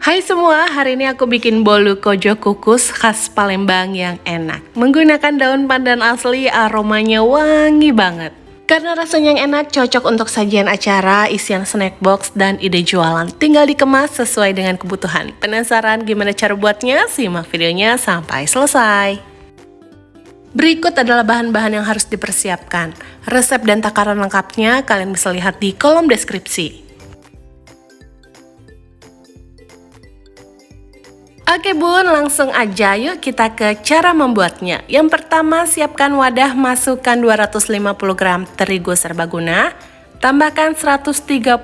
Hai semua, hari ini aku bikin bolu kojo kukus khas Palembang yang enak. Menggunakan daun pandan asli, aromanya wangi banget. Karena rasanya yang enak, cocok untuk sajian acara, isian snack box, dan ide jualan. Tinggal dikemas sesuai dengan kebutuhan. Penasaran gimana cara buatnya? Simak videonya sampai selesai. Berikut adalah bahan-bahan yang harus dipersiapkan. Resep dan takaran lengkapnya kalian bisa lihat di kolom deskripsi. Oke bun, langsung aja yuk kita ke cara membuatnya. Yang pertama, siapkan wadah, masukkan 250 gram terigu serbaguna, tambahkan 135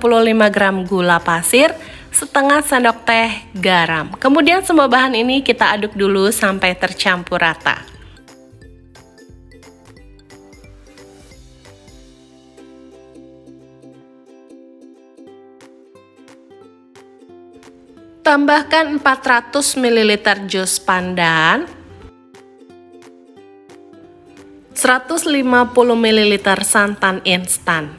gram gula pasir, setengah sendok teh garam. Kemudian semua bahan ini kita aduk dulu sampai tercampur rata. Tambahkan 400 ml jus pandan, 150 ml santan instan.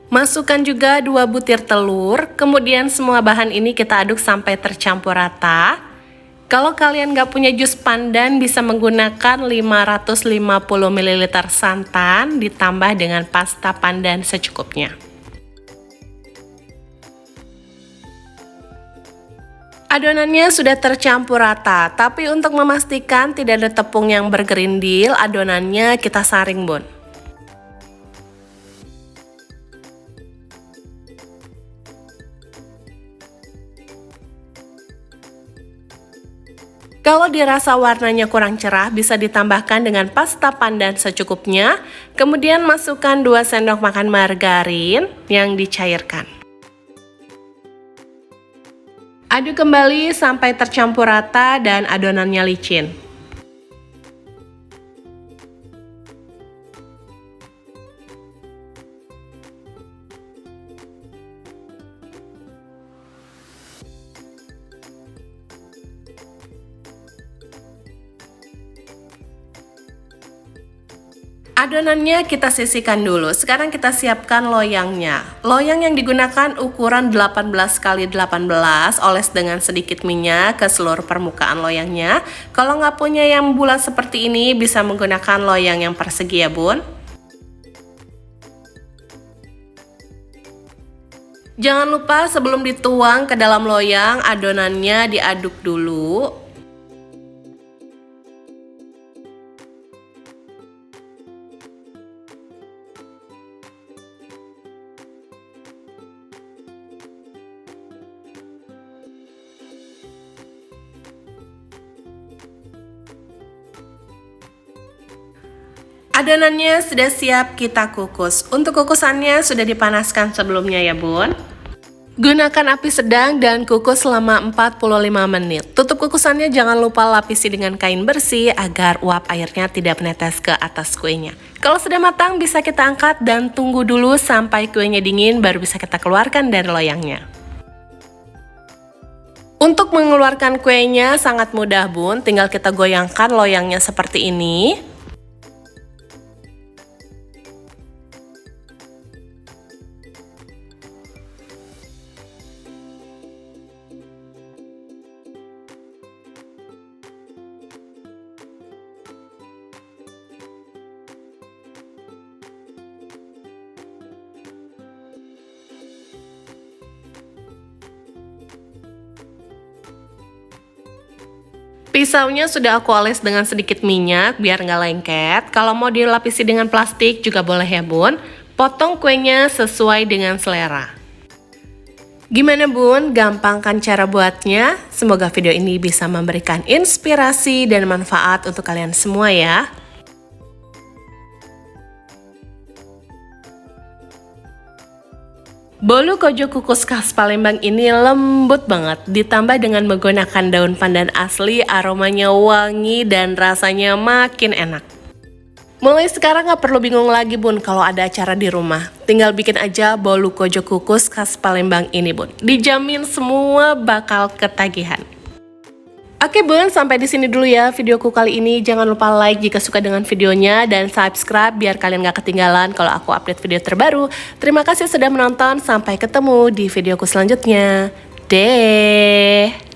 Masukkan juga 2 butir telur, kemudian semua bahan ini kita aduk sampai tercampur rata. Kalau kalian nggak punya jus pandan, bisa menggunakan 550 ml santan ditambah dengan pasta pandan secukupnya. Adonannya sudah tercampur rata, tapi untuk memastikan tidak ada tepung yang bergerindil, adonannya kita saring bun. Kalau dirasa warnanya kurang cerah, bisa ditambahkan dengan pasta pandan secukupnya, kemudian masukkan 2 sendok makan margarin yang dicairkan. Aduk kembali sampai tercampur rata dan adonannya licin. Adonannya kita sisihkan dulu. Sekarang kita siapkan loyangnya. Loyang yang digunakan ukuran 18 x 18, oles dengan sedikit minyak ke seluruh permukaan loyangnya. Kalau nggak punya yang bulat seperti ini, bisa menggunakan loyang yang persegi ya bun. Jangan lupa sebelum dituang ke dalam loyang, adonannya diaduk dulu. Adonannya sudah siap kita kukus. Untuk kukusannya sudah dipanaskan sebelumnya ya bun. Gunakan api sedang dan kukus selama 45 menit. Tutup kukusannya jangan lupa lapisi dengan kain bersih agar uap airnya tidak menetes ke atas kuenya. Kalau sudah matang bisa kita angkat dan tunggu dulu sampai kuenya dingin baru bisa kita keluarkan dari loyangnya. Untuk mengeluarkan kuenya sangat mudah bun, tinggal kita goyangkan loyangnya seperti ini. Pisaunya sudah aku oles dengan sedikit minyak biar nggak lengket. Kalau mau dilapisi dengan plastik juga boleh ya bun. Potong kuenya sesuai dengan selera. Gimana bun? Gampang kan cara buatnya? Semoga video ini bisa memberikan inspirasi dan manfaat untuk kalian semua ya. Bolu kojo kukus khas Palembang ini lembut banget, ditambah dengan menggunakan daun pandan asli, aromanya wangi dan rasanya makin enak. Mulai sekarang gak perlu bingung lagi bun kalau ada acara di rumah. Tinggal bikin aja bolu kojo kukus khas Palembang ini bun. Dijamin semua bakal ketagihan. Oke bun, sampai di sini dulu ya videoku kali ini. Jangan lupa like jika suka dengan videonya dan subscribe biar kalian gak ketinggalan kalau aku update video terbaru. Terima kasih sudah menonton, sampai ketemu di videoku selanjutnya. deh.